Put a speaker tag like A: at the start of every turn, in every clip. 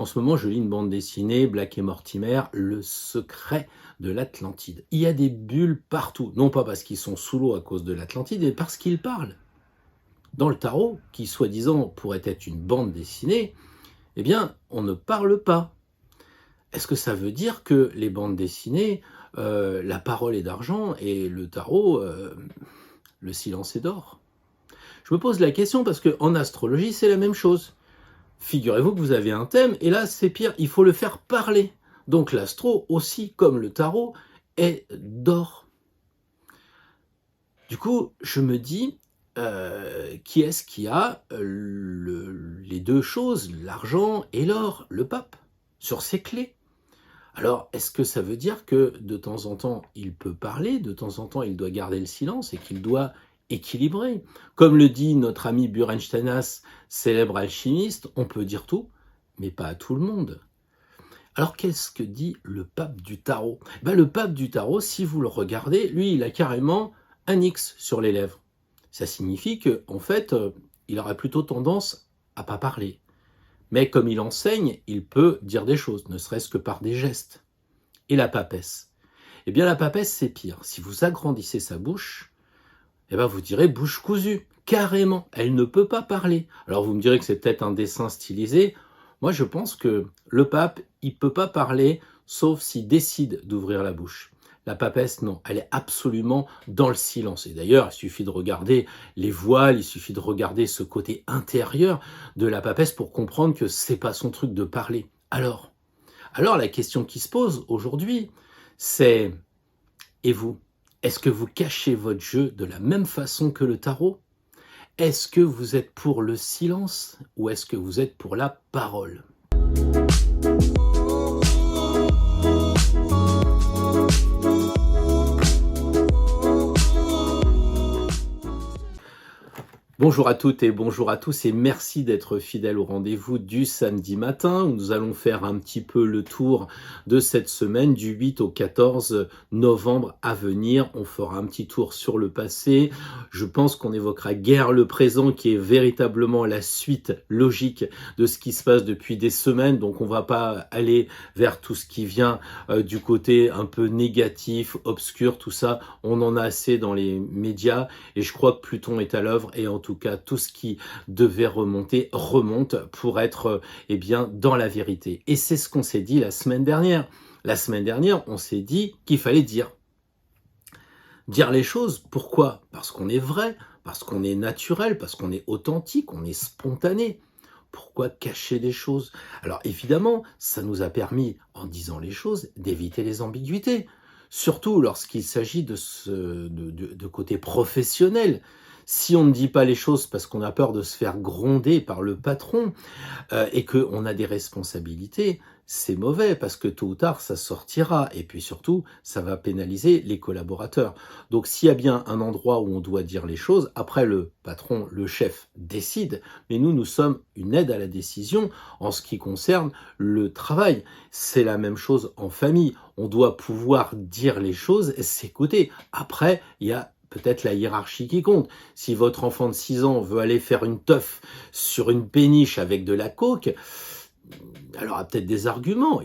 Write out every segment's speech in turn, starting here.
A: En ce moment, je lis une bande dessinée, Black et Mortimer, Le secret de l'Atlantide. Il y a des bulles partout, non pas parce qu'ils sont sous l'eau à cause de l'Atlantide, mais parce qu'ils parlent. Dans le tarot, qui soi-disant pourrait être une bande dessinée, eh bien, on ne parle pas. Est-ce que ça veut dire que les bandes dessinées, la parole est d'argent et le tarot, le silence est d'or? Je me pose la question parce qu'en astrologie, c'est la même chose. Figurez-vous que vous avez un thème, et là, c'est pire, il faut le faire parler. Donc l'astro, aussi comme le tarot, est d'or. Du coup, je me dis, qui est-ce qui a les deux choses, l'argent et l'or? Le pape, sur ses clés. Alors, est-ce que ça veut dire que de temps en temps, il peut parler, de temps en temps, il doit garder le silence et qu'il doit équilibrer? Comme le dit notre ami Burensteinas, célèbre alchimiste, on peut dire tout, mais pas à tout le monde. Alors, qu'est-ce que dit le pape du tarot? Le pape du tarot, si vous le regardez, lui, il a carrément un X sur les lèvres. Ça signifie qu'en fait, il aurait plutôt tendance à pas parler. Mais comme il enseigne, il peut dire des choses, ne serait-ce que par des gestes. Et la papesse? Eh bien, la papesse, c'est pire. Si vous agrandissez sa bouche, vous direz bouche cousue. Carrément, elle ne peut pas parler. Alors, vous me direz que c'est peut-être un dessin stylisé. Moi, je pense que le pape, il ne peut pas parler, sauf s'il décide d'ouvrir la bouche. La papesse, non, elle est absolument dans le silence. Et d'ailleurs, il suffit de regarder les voiles, il suffit de regarder ce côté intérieur de la papesse pour comprendre que c'est pas son truc de parler. Alors, la question qui se pose aujourd'hui, c'est, et vous? Est-ce que vous cachez votre jeu de la même façon que le tarot? Est-ce que vous êtes pour le silence ou est-ce que vous êtes pour la parole? Bonjour à toutes et bonjour à tous et merci d'être fidèles au rendez-vous du samedi matin où nous allons faire un petit peu le tour de cette semaine du 8 au 14 novembre à venir. On fera un petit tour sur le passé. Je pense qu'on évoquera guère le présent qui est véritablement la suite logique de ce qui se passe depuis des semaines. Donc on va pas aller vers tout ce qui vient du côté un peu négatif, obscur, tout ça. On en a assez dans les médias et je crois que Pluton est à l'œuvre et en tout cas, tout ce qui devait remonter remonte pour être dans la vérité. Et c'est ce qu'on s'est dit la semaine dernière. La semaine dernière, on s'est dit qu'il fallait dire. Dire les choses, pourquoi? Parce qu'on est vrai, parce qu'on est naturel, parce qu'on est authentique, on est spontané. Pourquoi cacher des choses? Alors évidemment, ça nous a permis, en disant les choses, d'éviter les ambiguïtés. Surtout lorsqu'il s'agit de côté professionnel. Si on ne dit pas les choses parce qu'on a peur de se faire gronder par le patron et qu'on a des responsabilités, c'est mauvais parce que tôt ou tard, ça sortira. Et puis surtout, ça va pénaliser les collaborateurs. Donc s'il y a bien un endroit où on doit dire les choses, après le patron, le chef décide, mais nous sommes une aide à la décision en ce qui concerne le travail. C'est la même chose en famille. On doit pouvoir dire les choses et s'écouter. Après, il y a peut-être la hiérarchie qui compte. Si votre enfant de 6 ans veut aller faire une teuf sur une péniche avec de la coke, il aura peut-être des arguments,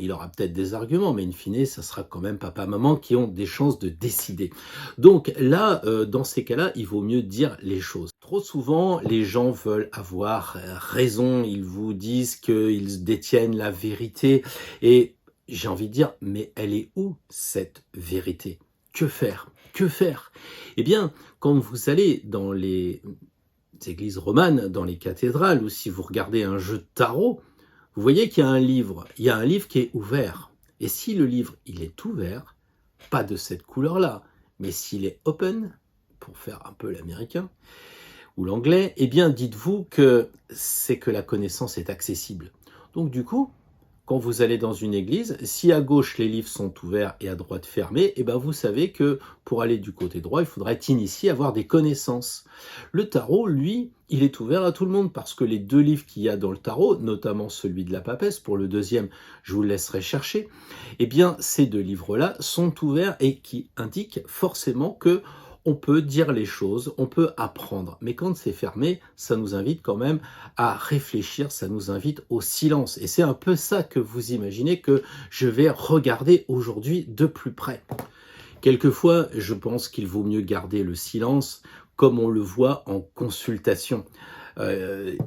A: mais in fine, ça sera quand même papa-maman qui ont des chances de décider. Donc là, dans ces cas-là, il vaut mieux dire les choses. Trop souvent, les gens veulent avoir raison, ils vous disent qu'ils détiennent la vérité, et j'ai envie de dire, mais elle est où cette vérité? Que faire? Que faire? Eh bien, quand vous allez dans les églises romanes, dans les cathédrales, ou si vous regardez un jeu de tarot, vous voyez qu'il y a un livre. Il y a un livre qui est ouvert. Et si le livre, il est ouvert, pas de cette couleur-là, mais s'il est open, pour faire un peu l'américain, ou l'anglais, eh bien, dites-vous que c'est que la connaissance est accessible. Donc, du coup, quand vous allez dans une église, si à gauche les livres sont ouverts et à droite fermés, vous savez que pour aller du côté droit, il faudra être initié, avoir des connaissances. Le tarot, lui, il est ouvert à tout le monde parce que les deux livres qu'il y a dans le tarot, notamment celui de la papesse, pour le deuxième, je vous le laisserai chercher, ces deux livres-là sont ouverts et qui indiquent forcément que on peut dire les choses, on peut apprendre. Mais quand c'est fermé, ça nous invite quand même à réfléchir, ça nous invite au silence. Et c'est un peu ça que vous imaginez que je vais regarder aujourd'hui de plus près. Quelquefois, je pense qu'il vaut mieux garder le silence, comme on le voit en consultation.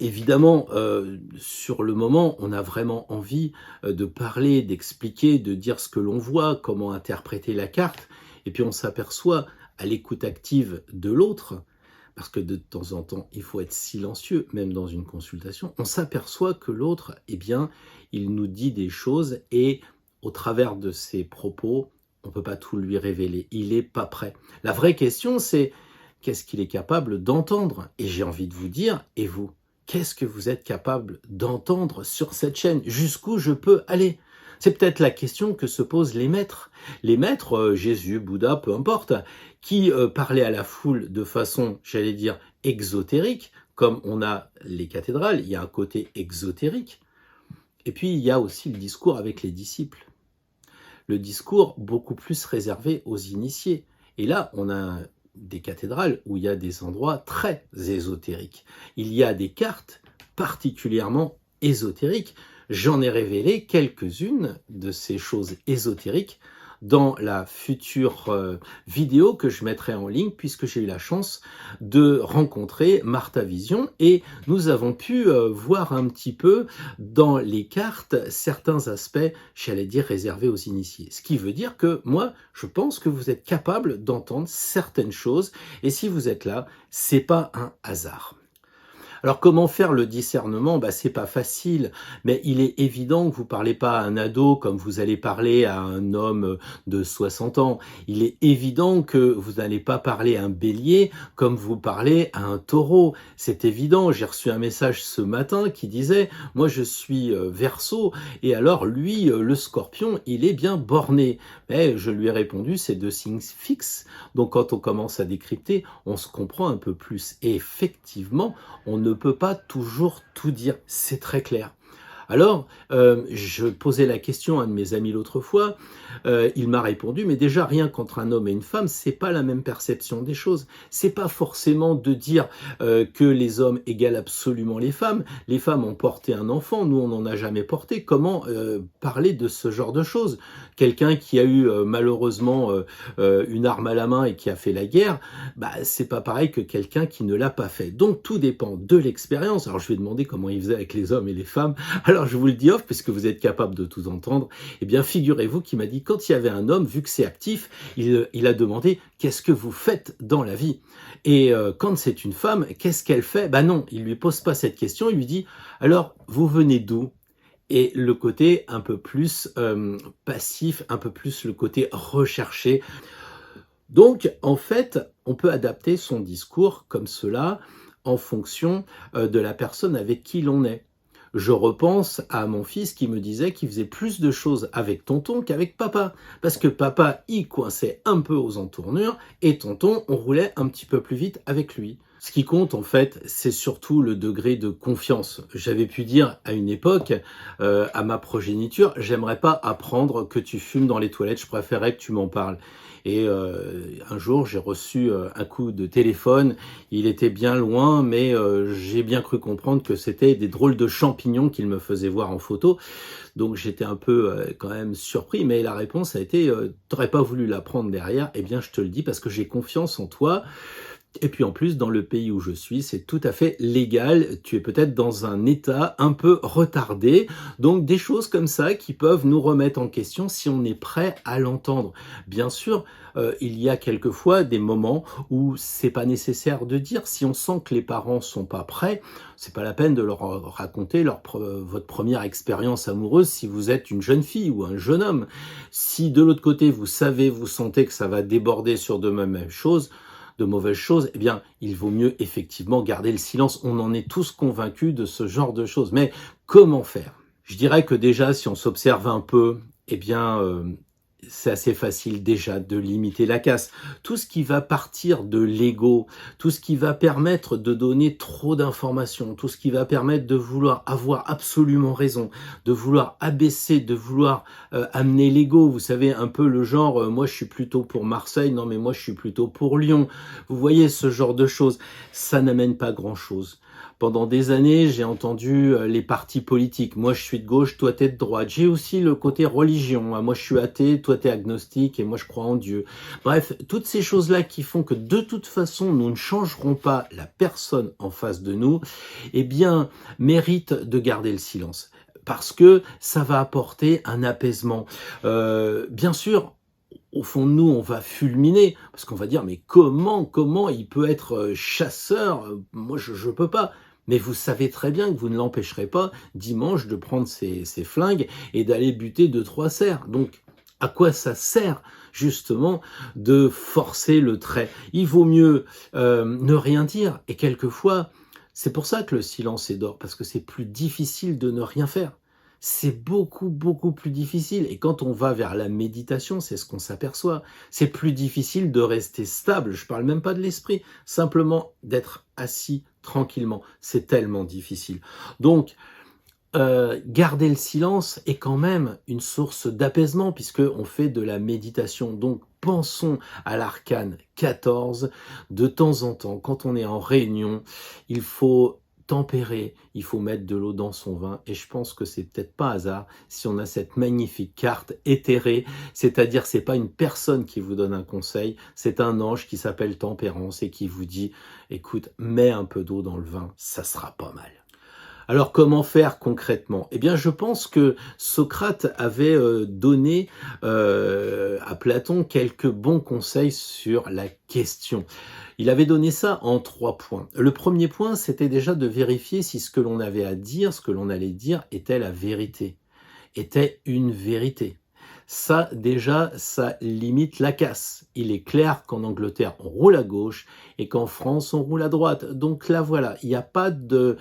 A: Évidemment, sur le moment, on a vraiment envie de parler, d'expliquer, de dire ce que l'on voit, comment interpréter la carte, et puis on s'aperçoit à l'écoute active de l'autre, parce que de temps en temps, il faut être silencieux, même dans une consultation, on s'aperçoit que l'autre, eh bien, il nous dit des choses, et au travers de ses propos, on ne peut pas tout lui révéler, il n'est pas prêt. La vraie question, c'est qu'est-ce qu'il est capable d'entendre? Et j'ai envie de vous dire, et vous, qu'est-ce que vous êtes capable d'entendre sur cette chaîne? Jusqu'où je peux aller? C'est peut-être la question que se posent les maîtres. Les maîtres, Jésus, Bouddha, peu importe, qui parlaient à la foule de façon, j'allais dire, exotérique, comme on a les cathédrales, il y a un côté exotérique. Et puis, il y a aussi le discours avec les disciples. Le discours beaucoup plus réservé aux initiés. Et là, on a des cathédrales où il y a des endroits très ésotériques. Il y a des cartes particulièrement ésotériques. J'en ai révélé quelques-unes de ces choses ésotériques dans la future vidéo que je mettrai en ligne, puisque j'ai eu la chance de rencontrer Martha Vision et nous avons pu voir un petit peu dans les cartes certains aspects, j'allais dire, réservés aux initiés. Ce qui veut dire que moi, je pense que vous êtes capable d'entendre certaines choses, et si vous êtes là, c'est pas un hasard. Alors comment faire le discernement? C'est pas facile, mais il est évident que vous parlez pas à un ado comme vous allez parler à un homme de 60 ans. Il est évident que vous n'allez pas parler à un bélier comme vous parlez à un taureau. C'est évident, j'ai reçu un message ce matin qui disait « Moi je suis Verseau et alors lui, le scorpion, il est bien borné. » Mais je lui ai répondu « C'est deux signes fixes. » Donc quand on commence à décrypter, on se comprend un peu plus. Et effectivement, on ne peut pas toujours tout dire, c'est très clair. Alors, je posais la question à un de mes amis l'autre fois, il m'a répondu, mais déjà rien qu'entre un homme et une femme, c'est pas la même perception des choses. C'est pas forcément de dire que les hommes égalent absolument les femmes ont porté un enfant, nous on n'en a jamais porté. Comment parler de ce genre de choses? Quelqu'un qui a eu malheureusement une arme à la main et qui a fait la guerre, c'est pas pareil que quelqu'un qui ne l'a pas fait. Donc tout dépend de l'expérience. Alors je lui ai demandé comment il faisait avec les hommes et les femmes. Alors je vous le dis off, puisque vous êtes capable de tout entendre. Eh bien figurez-vous qu'il m'a dit, quand il y avait un homme, vu que c'est actif, il a demandé « Qu'est-ce que vous faites dans la vie ?» Et quand c'est une femme, qu'est-ce qu'elle fait? Non, il lui pose pas cette question, il lui dit « Alors, vous venez d'où ?» Et le côté un peu plus passif, un peu plus le côté recherché. Donc, en fait, on peut adapter son discours comme cela en fonction de la personne avec qui l'on est. Je repense à mon fils qui me disait qu'il faisait plus de choses avec tonton qu'avec papa. Parce que papa, il coinçait un peu aux entournures et tonton, on roulait un petit peu plus vite avec lui. Ce qui compte, en fait, c'est surtout le degré de confiance. J'avais pu dire à une époque, à ma progéniture, j'aimerais pas apprendre que tu fumes dans les toilettes, je préférerais que tu m'en parles. Et un jour, j'ai reçu un coup de téléphone, il était bien loin, mais j'ai bien cru comprendre que c'était des drôles de champignons qu'il me faisait voir en photo. Donc j'étais un peu quand même surpris, mais la réponse a été « T'aurais pas voulu l'apprendre derrière ?» Eh bien, je te le dis parce que j'ai confiance en toi. Et puis en plus, dans le pays où je suis, c'est tout à fait légal. Tu es peut-être dans un état un peu retardé. Donc des choses comme ça qui peuvent nous remettre en question si on est prêt à l'entendre. Bien sûr, il y a quelquefois des moments où c'est pas nécessaire de dire. Si on sent que les parents sont pas prêts, c'est pas la peine de leur raconter votre première expérience amoureuse si vous êtes une jeune fille ou un jeune homme. Si de l'autre côté, vous sentez que ça va déborder sur de mauvaises choses, eh bien, il vaut mieux effectivement garder le silence. On en est tous convaincus de ce genre de choses. Mais comment faire? Je dirais que déjà, si on s'observe un peu, eh bien, c'est assez facile déjà de limiter la casse. Tout ce qui va partir de l'ego, tout ce qui va permettre de donner trop d'informations, tout ce qui va permettre de vouloir avoir absolument raison, de vouloir abaisser, de vouloir amener l'ego. Vous savez, un peu le genre, moi je suis plutôt pour Marseille, non mais moi je suis plutôt pour Lyon. Vous voyez ce genre de choses, ça n'amène pas grand-chose. Pendant des années, j'ai entendu les partis politiques. Moi, je suis de gauche, toi, t'es de droite. J'ai aussi le côté religion. Moi, je suis athée, toi, t'es agnostique et moi, je crois en Dieu. Bref, toutes ces choses-là qui font que de toute façon, nous ne changerons pas la personne en face de nous, eh bien, méritent de garder le silence. Parce que ça va apporter un apaisement. Bien sûr, au fond de nous, on va fulminer, parce qu'on va dire, mais comment il peut être chasseur? Moi, je peux pas. Mais vous savez très bien que vous ne l'empêcherez pas, dimanche, de prendre ses flingues et d'aller buter 2-3 cerfs. Donc, à quoi ça sert, justement, de forcer le trait? Il vaut mieux ne rien dire. Et quelquefois, c'est pour ça que le silence est d'or, parce que c'est plus difficile de ne rien faire. C'est beaucoup plus difficile. Et quand on va vers la méditation, c'est ce qu'on s'aperçoit. C'est plus difficile de rester stable. Je parle même pas de l'esprit. Simplement d'être assis tranquillement. C'est tellement difficile. Donc, garder le silence est quand même une source d'apaisement puisqu'on fait de la méditation. Donc, pensons à l'arcane 14. De temps en temps, quand on est en réunion, il faut tempérer, il faut mettre de l'eau dans son vin et je pense que c'est peut-être pas hasard si on a cette magnifique carte éthérée, c'est-à-dire c'est pas une personne qui vous donne un conseil, c'est un ange qui s'appelle Tempérance et qui vous dit écoute, mets un peu d'eau dans le vin, ça sera pas mal. Alors comment faire concrètement? Eh bien je pense que Socrate avait donné à Platon quelques bons conseils sur la question. Il avait donné ça en 3 points. Le premier point, c'était déjà de vérifier si ce que l'on avait à dire, ce que l'on allait dire, était la vérité, était une vérité. Ça, déjà, ça limite la casse. Il est clair qu'en Angleterre, on roule à gauche et qu'en France, on roule à droite. Donc là, voilà, il n'y a pas de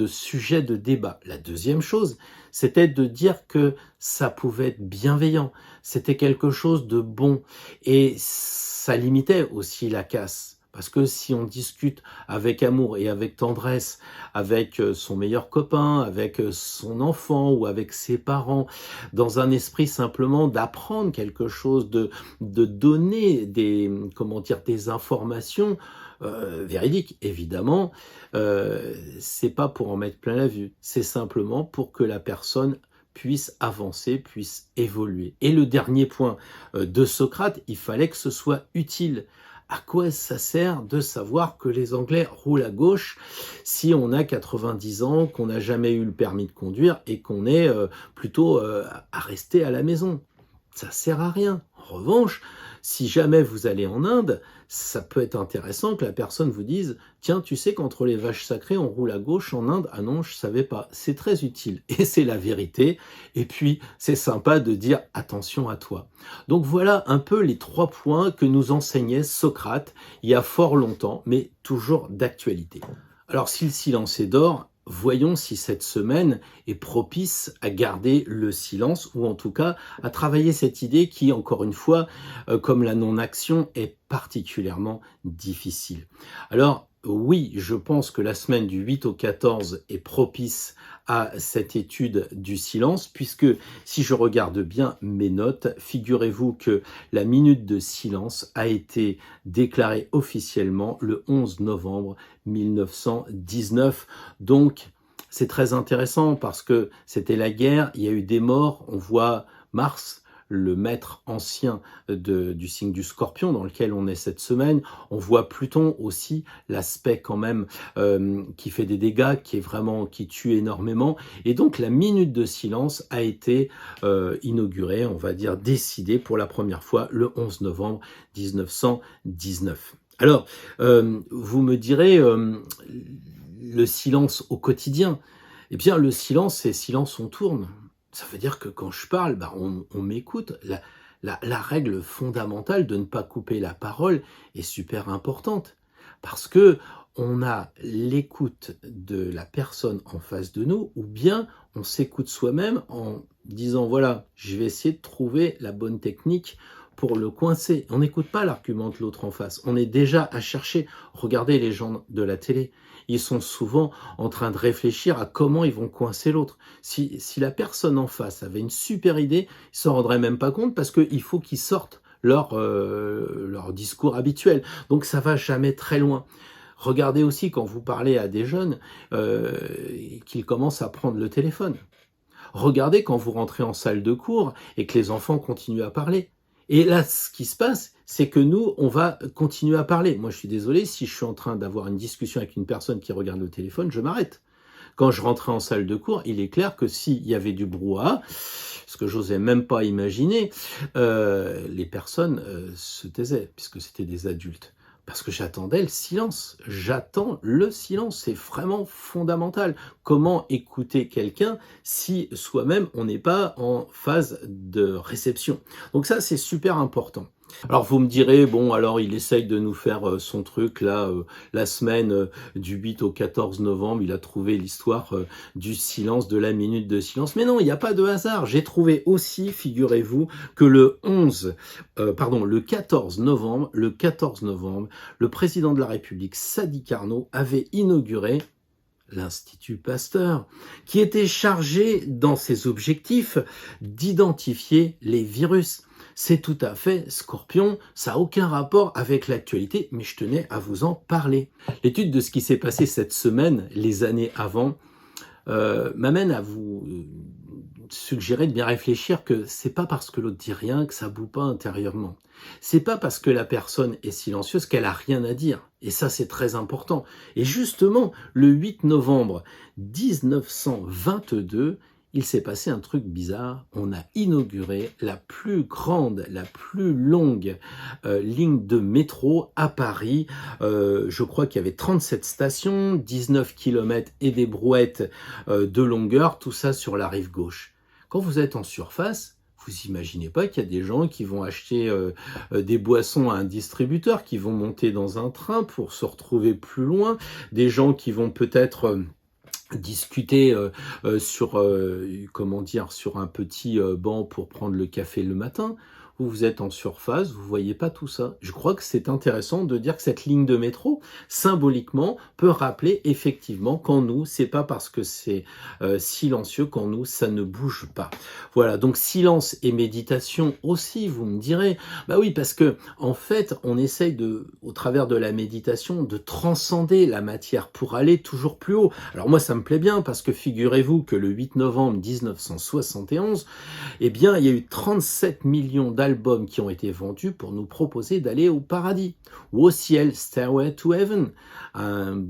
A: sujet de débat. La deuxième chose, c'était de dire que ça pouvait être bienveillant. C'était quelque chose de bon. Et ça limitait aussi la casse. Parce que si on discute avec amour et avec tendresse, avec son meilleur copain, avec son enfant ou avec ses parents, dans un esprit simplement d'apprendre quelque chose, de donner des informations véridiques, évidemment, c'est pas pour en mettre plein la vue, c'est simplement pour que la personne puisse avancer, puisse évoluer. Et le dernier point de Socrate, il fallait que ce soit utile. À quoi ça sert de savoir que les Anglais roulent à gauche si on a 90 ans, qu'on n'a jamais eu le permis de conduire et qu'on est plutôt à rester à la maison? Ça sert à rien. En revanche, si jamais vous allez en Inde, ça peut être intéressant que la personne vous dise « Tiens, tu sais qu'entre les vaches sacrées, on roule à gauche en Inde ?» Ah non, je savais pas. C'est très utile et c'est la vérité. Et puis, c'est sympa de dire « Attention à toi ». Donc voilà un peu les 3 points que nous enseignait Socrate il y a fort longtemps, mais toujours d'actualité. Alors, si le silence est d'or, voyons si cette semaine est propice à garder le silence ou en tout cas à travailler cette idée qui, encore une fois, comme la non-action, est particulièrement difficile. Alors, oui, je pense que la semaine du 8 au 14 est propice à cette étude du silence, puisque si je regarde bien mes notes, figurez-vous que la minute de silence a été déclarée officiellement le 11 novembre 1919. Donc, c'est très intéressant parce que c'était la guerre, il y a eu des morts, on voit Mars, le maître ancien du signe du Scorpion dans lequel on est cette semaine. On voit Pluton aussi, l'aspect quand même qui fait des dégâts, qui tue énormément. Et donc la minute de silence a été inaugurée, on va dire décidée pour la première fois le 11 novembre 1919. Alors, vous me direz, le silence au quotidien, eh bien le silence, c'est silence on tourne. Ça veut dire que quand je parle, on m'écoute. La règle fondamentale de ne pas couper la parole est super importante. Parce que on a l'écoute de la personne en face de nous, ou bien on s'écoute soi-même en disant voilà, je vais essayer de trouver la bonne technique pour le coincer. On n'écoute pas l'argument de l'autre en face. On est déjà à chercher. Regardez les gens de la télé. Ils sont souvent en train de réfléchir à comment ils vont coincer l'autre. Si la personne en face avait une super idée, ils s'en rendraient même pas compte parce qu'il faut qu'ils sortent leur discours habituel. Donc ça va jamais très loin. Regardez aussi quand vous parlez à des jeunes qu'ils commencent à prendre le téléphone. Regardez quand vous rentrez en salle de cours et que les enfants continuent à parler. Et là, ce qui se passe, c'est que nous, on va continuer à parler. Moi, je suis désolé, si je suis en train d'avoir une discussion avec une personne qui regarde le téléphone, je m'arrête. Quand je rentrais en salle de cours, il est clair que s'il y avait du brouhaha, ce que j'osais même pas imaginer, les personnes se taisaient, puisque c'était des adultes. Parce que j'attendais le silence. J'attends le silence. C'est vraiment fondamental. Comment écouter quelqu'un si soi-même on n'est pas en phase de réception? Donc ça, c'est super important. Alors vous me direz, bon, alors il essaye de nous faire son truc là, la semaine du 8 au 14 novembre, il a trouvé l'histoire du silence, de la minute de silence. Mais non, il n'y a pas de hasard. J'ai trouvé aussi, figurez-vous, que le 14 novembre, le président de la République, Sadi Carnot, avait inauguré l'Institut Pasteur, qui était chargé dans ses objectifs d'identifier les virus. C'est tout à fait Scorpion, ça n'a aucun rapport avec l'actualité, mais je tenais à vous en parler. L'étude de ce qui s'est passé cette semaine, les années avant, m'amène à vous suggérer de bien réfléchir que c'est pas parce que l'autre dit rien que ça boue pas intérieurement. C'est pas parce que la personne est silencieuse qu'elle a rien à dire. Et ça, c'est très important. Et justement, le 8 novembre 1922, il s'est passé un truc bizarre. On a inauguré la plus grande, la plus longue ligne de métro à Paris. Je crois qu'il y avait 37 stations, 19 km et des brouettes de longueur, tout ça sur la rive gauche. Quand vous êtes en surface, vous imaginez pas qu'il y a des gens qui vont acheter des boissons à un distributeur, qui vont monter dans un train pour se retrouver plus loin, des gens qui vont peut-être discuter sur sur un petit banc pour prendre le café le matin. Vous êtes en surface, vous voyez pas tout ça. Je crois que c'est intéressant de dire que cette ligne de métro, symboliquement, peut rappeler effectivement qu'en nous, c'est pas parce que c'est silencieux qu'en nous, ça ne bouge pas. Voilà, donc silence et méditation aussi, vous me direz. Bah oui, parce que en fait, on essaye au travers de la méditation, de transcender la matière pour aller toujours plus haut. Alors moi, ça me plaît bien parce que figurez-vous que le 8 novembre 1971, eh bien, il y a eu 37 millions d'albums qui ont été vendus pour nous proposer d'aller au paradis ou au ciel, Stairway to Heaven, un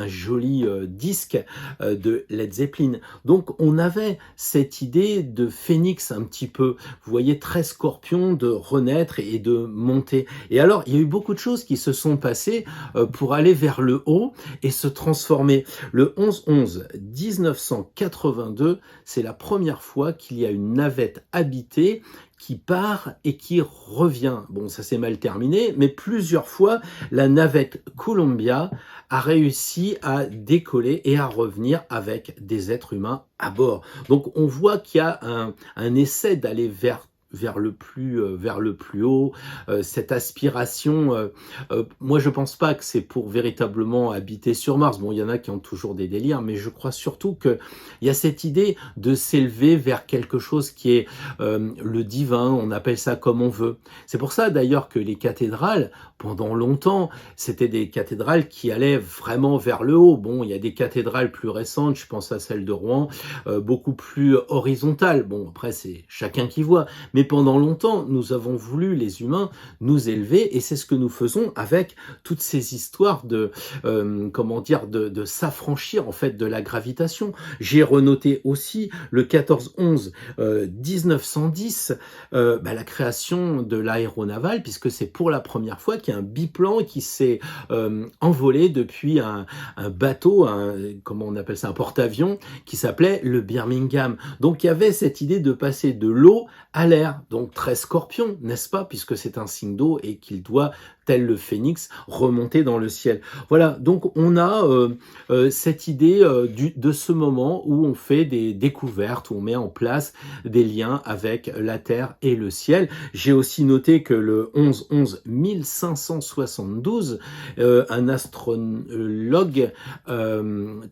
A: joli disque de Led Zeppelin. Donc on avait cette idée de phénix un petit peu, vous voyez, très Scorpion, de renaître et de monter. Et alors il y a eu beaucoup de choses qui se sont passées pour aller vers le haut et se transformer. Le 11/11 1982, c'est la première fois qu'il y a une navette habitée qui part et qui revient. Bon, ça s'est mal terminé, mais plusieurs fois, la navette Columbia a réussi à décoller et à revenir avec des êtres humains à bord. Donc, on voit qu'il y a un essai d'aller vers le plus haut, cette aspiration. Moi, je pense pas que c'est pour véritablement habiter sur Mars. Bon, il y en a qui ont toujours des délires, mais je crois surtout que il y a cette idée de s'élever vers quelque chose qui est le divin. On appelle ça comme on veut. C'est pour ça d'ailleurs que les cathédrales, pendant longtemps, c'était des cathédrales qui allaient vraiment vers le haut. Bon, il y a des cathédrales plus récentes, je pense à celle de Rouen, beaucoup plus horizontales. Bon, après, c'est chacun qui voit. Mais pendant longtemps, nous avons voulu, les humains, nous élever, et c'est ce que nous faisons avec toutes ces histoires de s'affranchir en fait de la gravitation. J'ai renoté aussi le 14/11 1910, la création de l'aéronaval, puisque c'est pour la première fois qu'il y a un biplan qui s'est envolé depuis un bateau, un porte-avions, qui s'appelait le Birmingham. Donc il y avait cette idée de passer de l'eau à l'air. Terre, donc très Scorpion, n'est-ce pas, puisque c'est un signe d'eau et qu'il doit, tel le phénix, remonter dans le ciel. Voilà, donc on a cette idée de ce moment où on fait des découvertes, où on met en place des liens avec la Terre et le ciel. J'ai aussi noté que le 11-11 1572, un astrologue,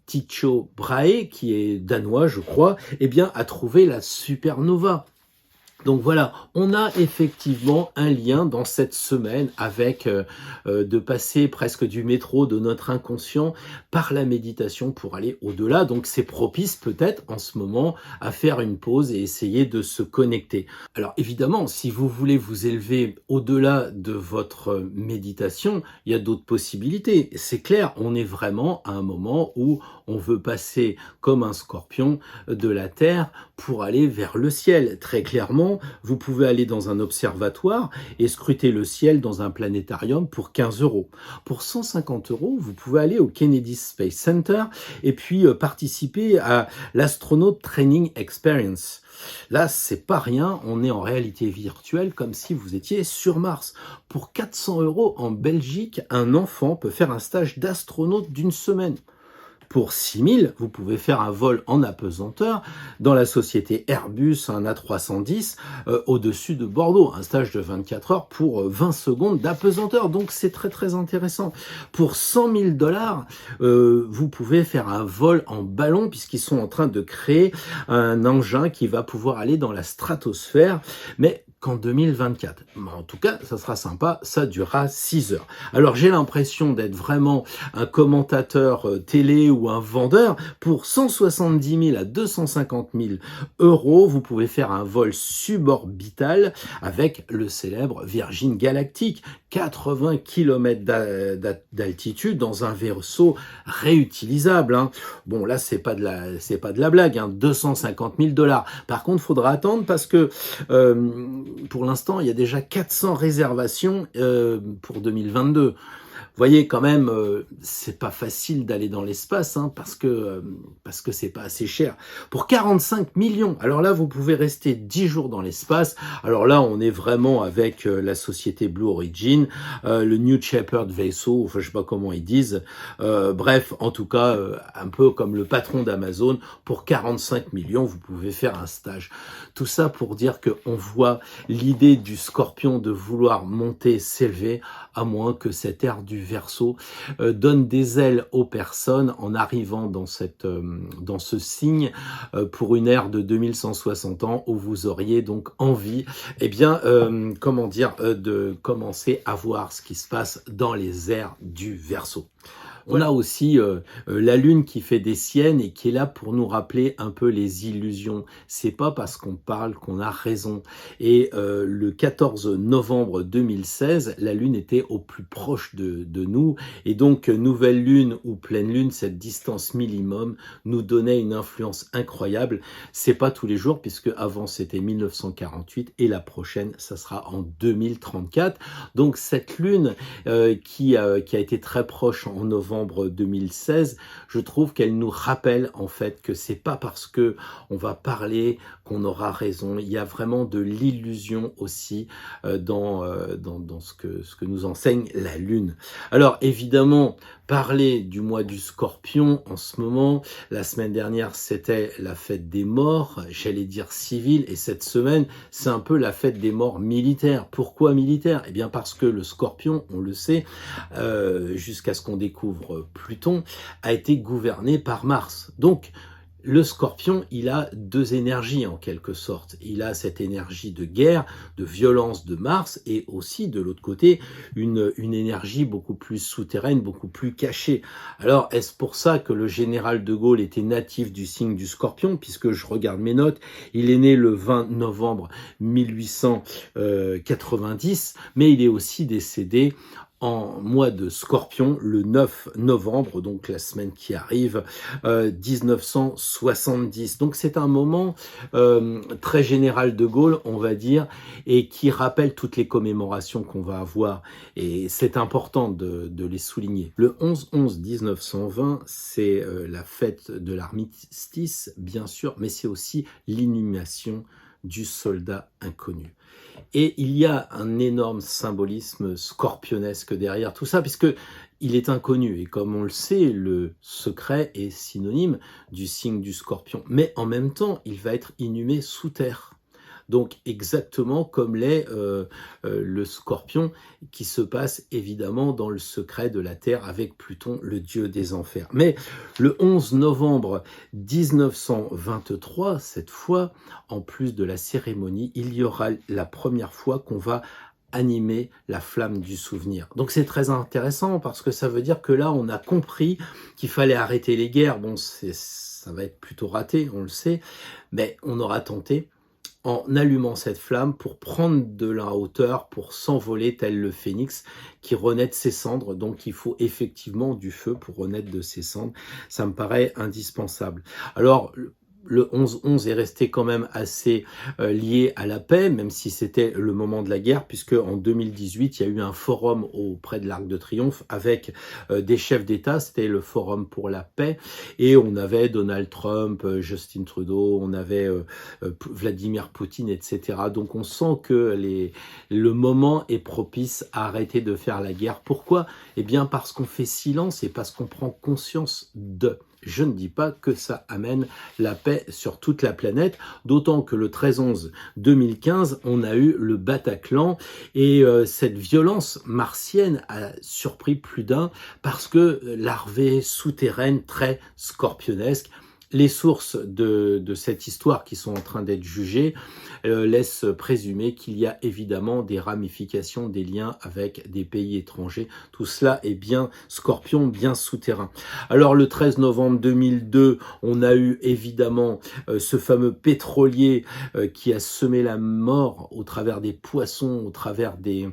A: Tycho Brahe, qui est danois, je crois, eh bien, a trouvé la supernova. Donc voilà, on a effectivement un lien dans cette semaine avec de passer presque du métro de notre inconscient par la méditation pour aller au-delà. Donc c'est propice peut-être en ce moment à faire une pause et essayer de se connecter. Alors évidemment, si vous voulez vous élever au-delà de votre méditation, il y a d'autres possibilités. C'est clair, on est vraiment à un moment où on veut passer comme un scorpion de la Terre pour aller vers le ciel. Très clairement, vous pouvez aller dans un observatoire et scruter le ciel dans un planétarium pour 15 euros. Pour 150 euros, vous pouvez aller au Kennedy Space Center et puis participer à l'Astronaut Training Experience. Là, c'est pas rien, on est en réalité virtuelle comme si vous étiez sur Mars. Pour 400 euros en Belgique, un enfant peut faire un stage d'astronaute d'une semaine. Pour 6 000, vous pouvez faire un vol en apesanteur dans la société Airbus, un A310, au-dessus de Bordeaux. Un stage de 24 heures pour 20 secondes d'apesanteur. Donc c'est très très intéressant. Pour 100 000 dollars, vous pouvez faire un vol en ballon puisqu'ils sont en train de créer un engin qui va pouvoir aller dans la stratosphère. Mais qu'en 2024. En tout cas, ça sera sympa, ça durera 6 heures. Alors j'ai l'impression d'être vraiment un commentateur télé ou un vendeur. Pour 170 000 à 250 000 euros, vous pouvez faire un vol suborbital avec le célèbre Virgin Galactic. 80 km d'altitude dans un vaisseau réutilisable. Hein. Bon, là, c'est pas de la blague. Hein. 250 000 dollars. Par contre, il faudra attendre parce que pour l'instant, il y a déjà 400 réservations pour 2022. Vous voyez quand même, c'est pas facile d'aller dans l'espace hein, parce que c'est pas assez cher. Pour 45 millions, alors là vous pouvez rester 10 jours dans l'espace. Alors là on est vraiment avec la société Blue Origin, le New Shepard vaisseau, enfin je sais pas comment ils disent. Bref, en tout cas un peu comme le patron d'Amazon. Pour 45 millions, vous pouvez faire un stage. Tout ça pour dire que on voit l'idée du Scorpion de vouloir monter, s'élever, à moins que cette ère du Verseau donne des ailes aux personnes en arrivant dans ce signe pour une ère de 2160 ans où vous auriez donc envie, eh bien, de commencer à voir ce qui se passe dans les ères du Verseau. On a aussi la Lune qui fait des siennes et qui est là pour nous rappeler un peu les illusions. C'est pas parce qu'on parle qu'on a raison. Et le 14 novembre 2016, la Lune était au plus proche de nous. Et donc, nouvelle Lune ou pleine Lune, cette distance minimum nous donnait une influence incroyable. C'est pas tous les jours puisque avant c'était 1948 et la prochaine, ça sera en 2034. Donc, cette Lune qui a été très proche en novembre 2016, je trouve qu'elle nous rappelle en fait que c'est pas parce que on va parler qu'on aura raison. Il y a vraiment de l'illusion aussi dans ce que nous enseigne la Lune. Alors évidemment, parler du mois du Scorpion en ce moment, la semaine dernière c'était la fête des morts, j'allais dire civile, et cette semaine c'est un peu la fête des morts militaires. Pourquoi militaires? Eh bien parce que le Scorpion, on le sait, jusqu'à ce qu'on découvre Pluton, a été gouverné par Mars. Donc, le Scorpion, il a deux énergies en quelque sorte. Il a cette énergie de guerre, de violence de Mars et aussi de l'autre côté une énergie beaucoup plus souterraine, beaucoup plus cachée. Alors est-ce pour ça que le général de Gaulle était natif du signe du Scorpion? Puisque je regarde mes notes, il est né le 20 novembre 1890, mais il est aussi décédé en mois de Scorpion, le 9 novembre, donc la semaine qui arrive, 1970. Donc c'est un moment très général de Gaulle, on va dire, et qui rappelle toutes les commémorations qu'on va avoir. Et c'est important de les souligner. Le 11-11-1920, c'est la fête de l'armistice, bien sûr, mais c'est aussi l'inhumation du soldat inconnu. Et il y a un énorme symbolisme scorpionesque derrière tout ça, puisque il est inconnu. Et comme on le sait, le secret est synonyme du signe du scorpion. Mais en même temps, il va être inhumé sous terre. Donc exactement comme l'est le scorpion, qui se passe évidemment dans le secret de la terre avec Pluton, le dieu des enfers. Mais le 11 novembre 1923, cette fois, en plus de la cérémonie, il y aura la première fois qu'on va animer la flamme du souvenir. Donc c'est très intéressant parce que ça veut dire que là on a compris qu'il fallait arrêter les guerres. Bon, ça va être plutôt raté, on le sait, mais on aura tenté en allumant cette flamme pour prendre de la hauteur, pour s'envoler tel le phénix qui renaît de ses cendres. Donc il faut effectivement du feu pour renaître de ses cendres. Ça me paraît indispensable. Alors, le 11-11 est resté quand même assez lié à la paix, même si c'était le moment de la guerre, puisque en 2018, il y a eu un forum auprès de l'Arc de Triomphe avec des chefs d'État, c'était le Forum pour la paix, et on avait Donald Trump, Justin Trudeau, on avait Vladimir Poutine, etc. Donc on sent que le moment est propice à arrêter de faire la guerre. Pourquoi? Eh bien parce qu'on fait silence et parce qu'on prend conscience de... Je ne dis pas que ça amène la paix sur toute la planète, d'autant que le 13-11-2015, on a eu le Bataclan et cette violence martienne a surpris plus d'un parce que larvée souterraine très scorpionesque. Les sources de cette histoire qui sont en train d'être jugées laissent présumer qu'il y a évidemment des ramifications, des liens avec des pays étrangers. Tout cela est bien scorpion, bien souterrain. Alors le 13 novembre 2002, on a eu évidemment ce fameux pétrolier qui a semé la mort au travers des poissons, au travers des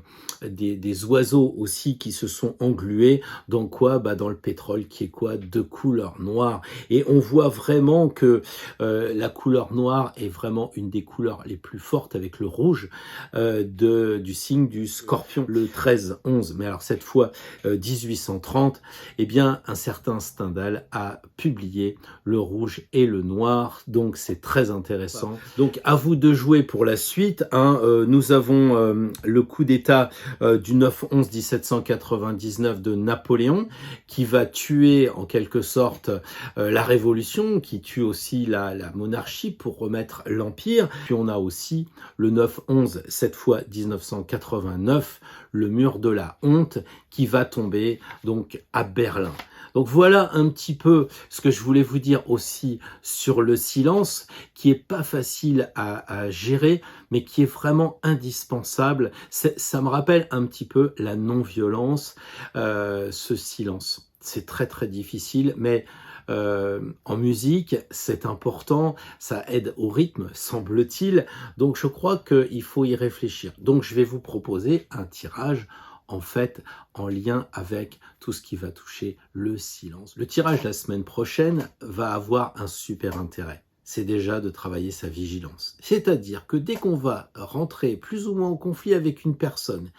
A: oiseaux aussi qui se sont englués. Dans quoi? Dans le pétrole qui est quoi? De couleur noire. Et on voit vraiment que la couleur noire est vraiment une des couleurs les plus fortes avec le rouge du signe du scorpion. Le 13-11, mais alors cette fois 1830, eh bien un certain Stendhal a publié le rouge et le noir, donc c'est très intéressant. Donc à vous de jouer pour la suite. Nous avons le coup d'état du 9-11-1799 de Napoléon qui va tuer en quelque sorte la révolution, qui tue aussi la monarchie pour remettre l'empire. Puis on a aussi le 9-11, cette fois 1989, le mur de la honte qui va tomber donc à Berlin. Donc voilà un petit peu ce que je voulais vous dire aussi sur le silence, qui est pas facile à gérer, mais qui est vraiment indispensable. Ça me rappelle un petit peu la non-violence, ce silence. C'est très très difficile, mais en musique, c'est important, ça aide au rythme, semble-t-il. Donc je crois qu'il faut y réfléchir. Donc je vais vous proposer un tirage en fait en lien avec tout ce qui va toucher le silence. Le tirage la semaine prochaine va avoir un super intérêt. C'est déjà de travailler sa vigilance. C'est-à-dire que dès qu'on va rentrer plus ou moins en conflit avec une personne,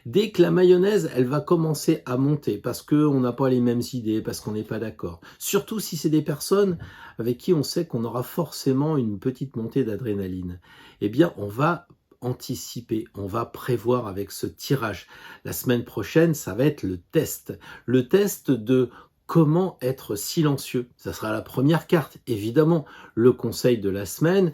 A: dès que la mayonnaise, elle va commencer à monter parce qu'on n'a pas les mêmes idées, parce qu'on n'est pas d'accord, surtout si c'est des personnes avec qui on sait qu'on aura forcément une petite montée d'adrénaline, eh bien on va anticiper, on va prévoir avec ce tirage. La semaine prochaine, ça va être le test de comment être silencieux. Ça sera la première carte, évidemment, le conseil de la semaine,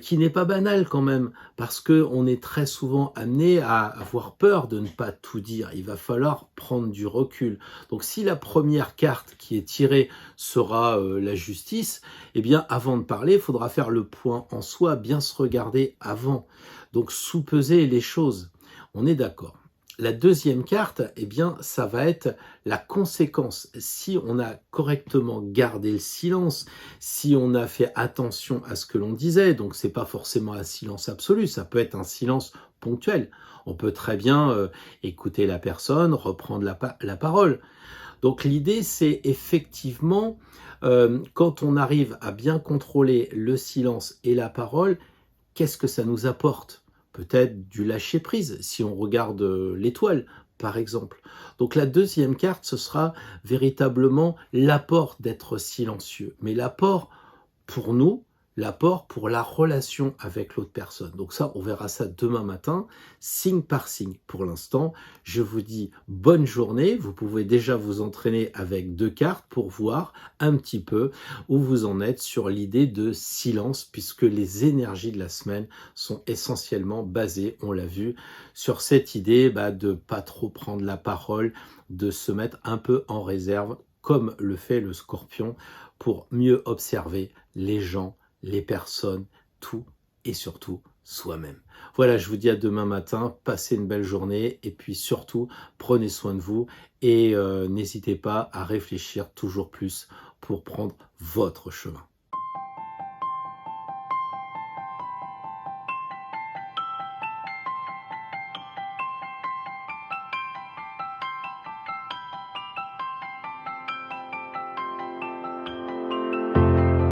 A: qui n'est pas banal quand même, parce que on est très souvent amené à avoir peur de ne pas tout dire. Il va falloir prendre du recul. Donc si la première carte qui est tirée sera la justice, eh bien avant de parler, il faudra faire le point en soi, bien se regarder avant. Donc sous-peser les choses. On est d'accord. La deuxième carte, eh bien, ça va être la conséquence. Si on a correctement gardé le silence, si on a fait attention à ce que l'on disait, donc c'est pas forcément un silence absolu, ça peut être un silence ponctuel. On peut très bien écouter la personne, reprendre la parole. Donc l'idée, c'est effectivement, quand on arrive à bien contrôler le silence et la parole, qu'est-ce que ça nous apporte ? Peut-être du lâcher-prise, si on regarde l'étoile, par exemple. Donc la deuxième carte, ce sera véritablement l'apport d'être silencieux. Mais l'apport, pour nous, l'apport pour la relation avec l'autre personne. Donc ça, on verra ça demain matin, signe par signe. Pour l'instant, je vous dis bonne journée. Vous pouvez déjà vous entraîner avec 2 cartes pour voir un petit peu où vous en êtes sur l'idée de silence, puisque les énergies de la semaine sont essentiellement basées, on l'a vu, sur cette idée de pas trop prendre la parole, de se mettre un peu en réserve, comme le fait le Scorpion, pour mieux observer les gens, les personnes, tout et surtout soi-même. Voilà, je vous dis à demain matin, passez une belle journée et puis surtout, prenez soin de vous et n'hésitez pas à réfléchir toujours plus pour prendre votre chemin.